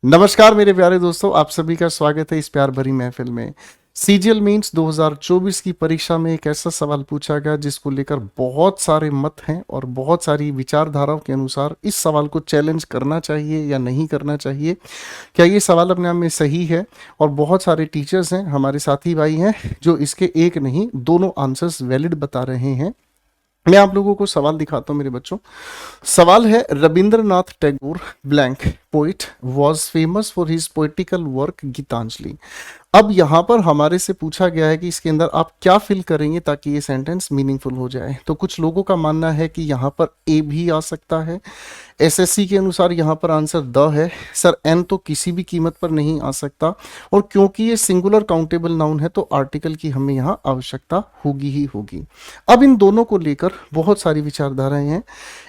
नमस्कार मेरे प्यारे दोस्तों, आप सभी का स्वागत है इस प्यार भरी महफिल में। सीजीएल मींस 2024 की परीक्षा में एक ऐसा सवाल पूछा गया जिसको लेकर बहुत सारे मत हैं और बहुत सारी विचारधाराओं के अनुसार इस सवाल को चैलेंज करना चाहिए या नहीं करना चाहिए। क्या ये सवाल अपने आप में सही है? और बहुत सारे टीचर्स हैं, हमारे साथी भाई हैं, जो इसके एक नहीं दोनों आंसर्स वैलिड बता रहे हैं। मैं आप लोगों को सवाल दिखाता हूं मेरे बच्चों। सवाल है, Rabindranath Tagore blank poet was famous for his poetical work Gitanjali. अब यहाँ पर हमारे से पूछा गया है कि इसके अंदर आप क्या फिल करेंगे ताकि ये सेंटेंस मीनिंगफुल हो जाए। तो कुछ लोगों का मानना है कि यहाँ पर ए भी आ सकता है। एसएससी के अनुसार यहाँ पर आंसर द है। सर एन तो किसी भी कीमत पर नहीं आ सकता, और क्योंकि ये सिंगुलर काउंटेबल नाउन है तो आर्टिकल की हमें यहाँ आवश्यकता होगी ही होगी। अब इन दोनों को लेकर बहुत सारी विचारधाराएं हैं।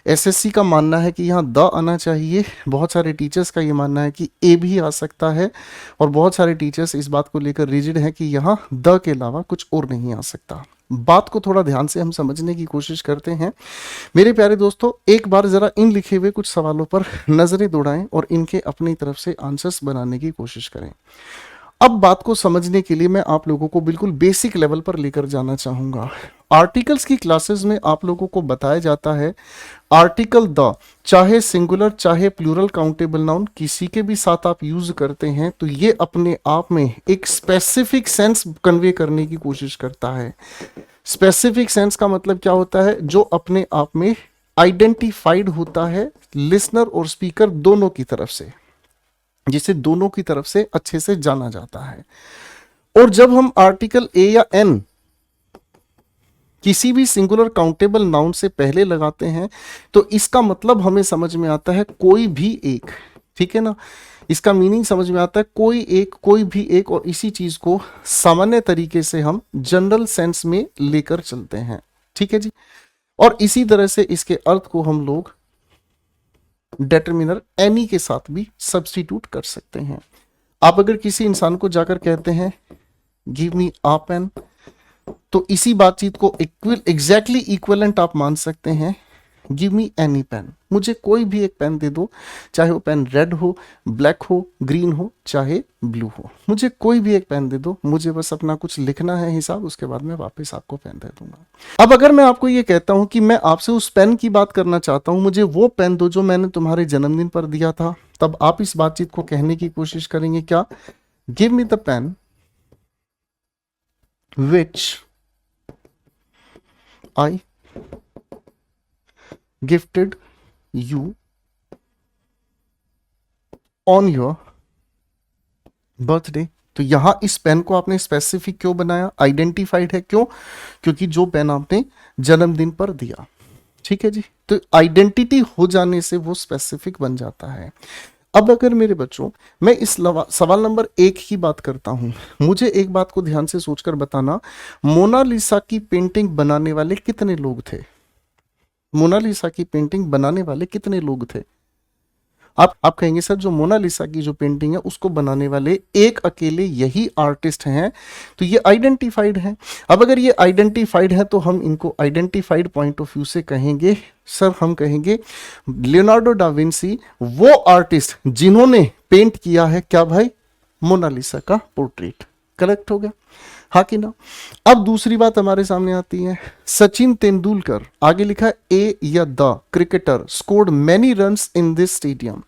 एसएससी का मानना है कि यहाँ द आना चाहिए, बहुत सारे टीचर्स का ये मानना है कि ए भी आ सकता है, और बहुत सारे टीचर्स इस बात को लेकर रिजिड हैं कि यहाँ द के अलावा कुछ और नहीं आ सकता। बात को थोड़ा ध्यान से हम समझने की कोशिश करते हैं। मेरे प्यारे दोस्तों, एक बार जरा इन लिखे हुए कुछ सवालों पर नजरें दौड़ाएं और इनके अपनी तरफ से आंसर्स बनाने की कोशिश करें। अब बात को समझने के लिए मैं आप लोगों को बिल्कुल बेसिक लेवल पर लेकर जाना चाहूंगा। आर्टिकल्स की क्लासेस में आप लोगों को बताया जाता है आर्टिकल द, चाहे सिंगुलर चाहे प्लूरल काउंटेबल नाउन किसी के भी साथ आप यूज करते हैं तो ये अपने आप में एक स्पेसिफिक सेंस कन्वे करने की कोशिश करता है। स्पेसिफिक सेंस का मतलब क्या होता है? जो अपने आप में आइडेंटिफाइड होता है लिसनर और स्पीकर दोनों की तरफ से, जिसे दोनों की तरफ से अच्छे से जाना जाता है। और जब हम आर्टिकल ए या एन किसी भी सिंगुलर काउंटेबल नाउन से पहले लगाते हैं तो इसका मतलब हमें समझ में आता है कोई भी एक, ठीक है ना। इसका मीनिंग समझ में आता है कोई एक, कोई भी एक, और इसी चीज को सामान्य तरीके से हम जनरल सेंस में लेकर चलते हैं, ठीक है जी। और इसी तरह से इसके अर्थ को हम लोग डिटरमिनर एनी के साथ भी सब्स्टिट्यूट कर सकते हैं। आप अगर किसी इंसान को जाकर कहते हैं गिव मी अ पेन, तो इसी बातचीत को एग्जैक्टली इक्विवेलेंट आप मान सकते हैं गिव मी एनी पेन, मुझे कोई भी एक पेन दे दो, चाहे वो पेन रेड हो, ब्लैक हो, ग्रीन हो, चाहे ब्लू हो, मुझे कोई भी एक पेन दे दो, मुझे बस अपना कुछ लिखना है हिसाब, उसके बाद मैं वापस आपको पेन दे दूंगा। अब अगर मैं आपको ये कहता हूं कि मैं आपसे उस पेन की बात करना चाहता हूं, मुझे वो पेन दो जो मैंने तुम्हारे जन्मदिन पर दिया था, तब आप इस बातचीत को कहने की कोशिश करेंगे क्या? Give me the pen which I gifted you on your birthday. तो यहां इस पेन को आपने स्पेसिफिक क्यों बनाया? आइडेंटिफाइड है। क्यों? क्योंकि जो पेन आपने जन्मदिन पर दिया, ठीक है जी। तो आइडेंटिटी हो जाने से वो स्पेसिफिक बन जाता है। अब अगर मेरे बच्चों मैं इस सवाल नंबर 1 की बात करता हूं, मुझे एक बात को ध्यान से सोचकर बताना, मोनालिसा की पेंटिंग बनाने वाले कितने लोग थे? मोनालिसा की पेंटिंग बनाने वाले कितने लोग थे? आप कहेंगे सर जो मोनालिसा की जो पेंटिंग है उसको बनाने वाले एक अकेले यही आर्टिस्ट हैं, तो ये आइडेंटिफाइड है। अब अगर ये आइडेंटिफाइड है तो हम इनको आइडेंटिफाइड पॉइंट ऑफ व्यू से कहेंगे, सर हम कहेंगे लियोनार्डो डा विंसी वो आर्टिस्ट जिन्होंने पेंट किया है क्या भाई? मोनालिसा का पोर्ट्रेट। करेक्ट हो गया, हाँ कि ना। अब दूसरी बात हमारे सामने आती है, सचिन तेंदुलकर, आगे लिखा है ए या the cricketer scored many runs in this stadium.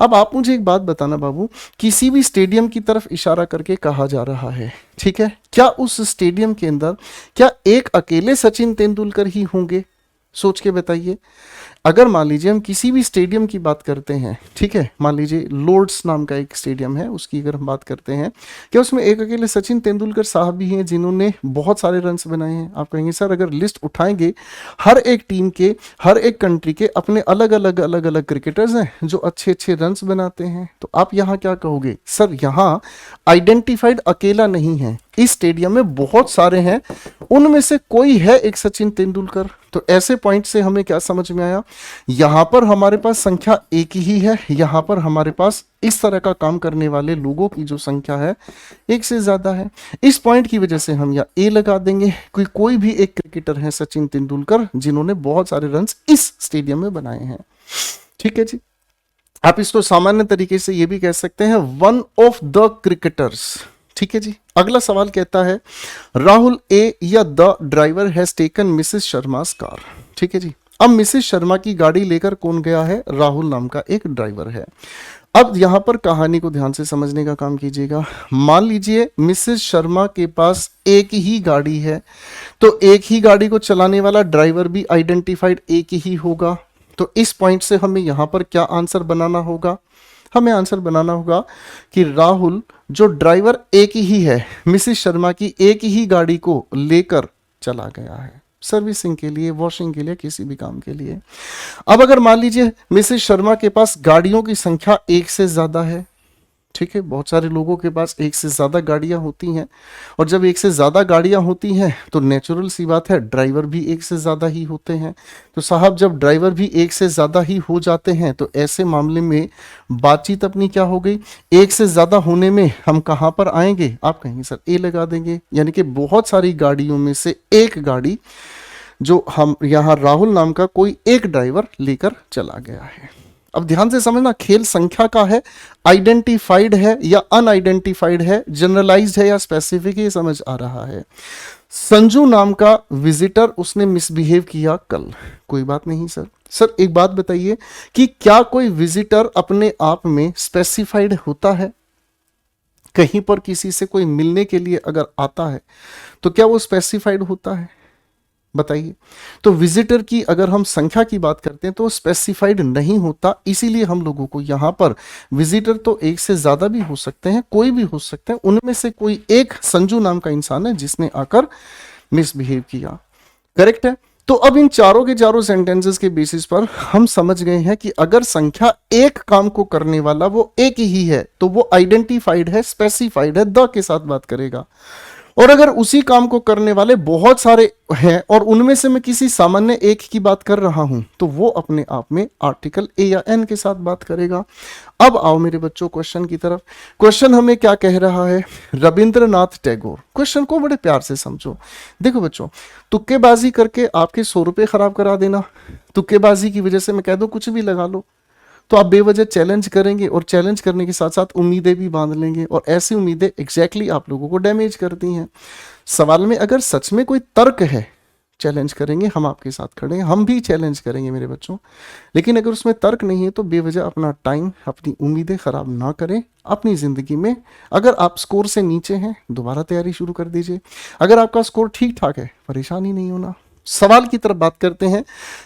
अब आप मुझे एक बात बताना बाबू, किसी भी स्टेडियम की तरफ इशारा करके कहा जा रहा है, ठीक है, क्या उस स्टेडियम के अंदर क्या एक अकेले सचिन तेंदुलकर ही होंगे? सोच के बताइए। अगर मान लीजिए हम किसी भी स्टेडियम की बात करते हैं, ठीक है, मान लीजिए लॉर्ड्स नाम का एक स्टेडियम है, उसकी अगर हम बात करते हैं, क्या उसमें एक अकेले सचिन तेंदुलकर साहब भी हैं जिन्होंने बहुत सारे रन्स बनाए हैं? आप कहेंगे सर अगर लिस्ट उठाएंगे हर एक टीम के, हर एक कंट्री के अपने अलग अलग क्रिकेटर्स हैं जो अच्छे अच्छे रन्स बनाते हैं, तो आप यहाँ क्या कहोगे? सर यहाँ आइडेंटिफाइड अकेला नहीं है, इस स्टेडियम में बहुत सारे हैं, उनमें से कोई है एक सचिन तेंदुलकर। तो ऐसे पॉइंट से हमें क्या समझ में आया? यहां पर हमारे पास संख्या एक ही है, यहां पर हमारे पास इस तरह का काम करने वाले लोगों की जो संख्या है एक से ज्यादा है। इस पॉइंट की वजह से हम या ए लगा देंगे कि कोई भी एक क्रिकेटर है सचिन तेंदुलकर जिन्होंने बहुत सारे रन्स इस स्टेडियम में बनाए हैं, ठीक है जी। आप इसको सामान्य तरीके से ये भी कह सकते हैं वन ऑफ द क्रिकेटर्स। ठीक है जी। अगला सवाल कहता है राहुल ए या the driver has taken Mrs Sharma's car. ठीक है जी। अब मिसेस शर्मा की गाड़ी लेकर कौन गया है? राहुल नाम का एक ड्राइवर है। अब यहां पर कहानी को ध्यान से समझने का काम कीजिएगा। मान लीजिए मिसेस शर्मा के पास एक ही गाड़ी है, तो एक ही गाड़ी को चलाने वाला ड्राइवर भी आइडेंटिफाइड एक ही होगा। तो इस पॉइंट से हमें यहां पर क्या आंसर बनाना होगा? हमें आंसर बनाना होगा कि राहुल जो ड्राइवर एक ही है, मिसेस शर्मा की एक ही गाड़ी को लेकर चला गया है सर्विसिंग के लिए, वॉशिंग के लिए, किसी भी काम के लिए। अब अगर मान लीजिए मिसेस शर्मा के पास गाड़ियों की संख्या एक से ज्यादा है, ठीक है, बहुत सारे लोगों के पास एक से ज्यादा गाड़ियां होती हैं, और जब एक से ज्यादा गाड़ियां होती हैं तो नेचुरल सी बात है ड्राइवर भी एक से ज्यादा ही होते हैं। तो साहब जब ड्राइवर भी एक से ज्यादा ही हो जाते हैं तो ऐसे मामले में बातचीत अपनी क्या हो गई? एक से ज्यादा होने में हम कहां पर आएंगे? आप कहेंगे सर ए लगा देंगे, यानी कि बहुत सारी गाड़ियों में से एक गाड़ी जो हम यहां राहुल नाम का कोई एक ड्राइवर लेकर चला गया है। अब ध्यान से समझना, खेल संख्या का है, आइडेंटिफाइड है या अनआइडेंटिफाइड है, जनरलाइज्ड है या स्पेसिफिक, ये समझ आ रहा है। संजू नाम का विजिटर उसने मिसबिहेव किया कल, कोई बात नहीं सर। सर एक बात बताइए कि क्या कोई विजिटर अपने आप में स्पेसिफाइड होता है? कहीं पर किसी से कोई मिलने के लिए अगर आता है तो क्या वो स्पेसिफाइड होता है? बताइए। तो विजिटर की अगर हम संख्या की बात करते हैं तो स्पेसिफाइड नहीं होता, इसीलिए हम लोगों को यहां पर विजिटर तो एक से ज्यादा भी हो सकते हैं, कोई भी हो सकते हैं, उनमें से कोई एक संजू नाम का इंसान है जिसने आकर मिसबिहेव किया। करेक्ट है। तो अब इन चारों के चारों सेंटेंसेस के बेसिस पर हम समझ गए हैं कि अगर संख्या एक काम को करने वाला वो एक ही है तो वो आइडेंटिफाइड है, स्पेसिफाइड है, द के साथ बात करेगा। और अगर उसी काम को करने वाले बहुत सारे हैं और उनमें से मैं किसी सामान्य एक की बात कर रहा हूं तो वो अपने आप में आर्टिकल ए या एन के साथ बात करेगा। अब आओ मेरे बच्चों क्वेश्चन की तरफ। क्वेश्चन हमें क्या कह रहा है? रविंद्रनाथ टैगोर। क्वेश्चन को बड़े प्यार से समझो। देखो बच्चों, तुक्केबाजी करके आपके 100 रुपए खराब करा देना, तुक्केबाजी की वजह से मैं कह दूं कुछ भी लगा लो, तो आप बेवजह चैलेंज करेंगे और चैलेंज करने के साथ साथ उम्मीदें भी बांध लेंगे, और ऐसी उम्मीदें एग्जैक्टली आप लोगों को डैमेज करती हैं। सवाल में अगर सच में कोई तर्क है, चैलेंज करेंगे, हम आपके साथ खड़े हैं, हम भी चैलेंज करेंगे मेरे बच्चों, लेकिन अगर उसमें तर्क नहीं है तो बेवजह अपना टाइम, अपनी उम्मीदें खराब ना करें अपनी जिंदगी में। अगर आप स्कोर से नीचे हैं दोबारा तैयारी शुरू कर दीजिए, अगर आपका स्कोर ठीक ठाक है परेशानी नहीं होना। सवाल की तरफ बात करते हैं।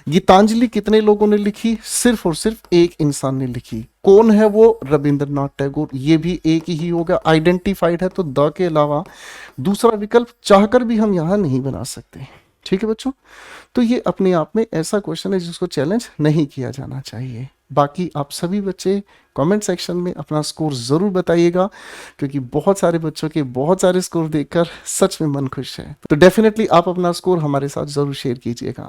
गीतांजलि कितने लोगों ने लिखी? सिर्फ और सिर्फ एक इंसान ने लिखी। कौन है वो? रविंद्रनाथ टैगोर। ये भी एक ही होगा, आइडेंटिफाइड है तो द के अलावा दूसरा विकल्प चाहकर भी हम यहां नहीं बना सकते। ठीक है बच्चों, तो ये अपने आप में ऐसा क्वेश्चन है जिसको चैलेंज नहीं किया जाना चाहिए। बाकी आप सभी बच्चे कमेंट सेक्शन में अपना स्कोर ज़रूर बताइएगा, क्योंकि बहुत सारे बच्चों के बहुत सारे स्कोर देखकर सच में मन खुश है। तो डेफिनेटली आप अपना स्कोर हमारे साथ ज़रूर शेयर कीजिएगा।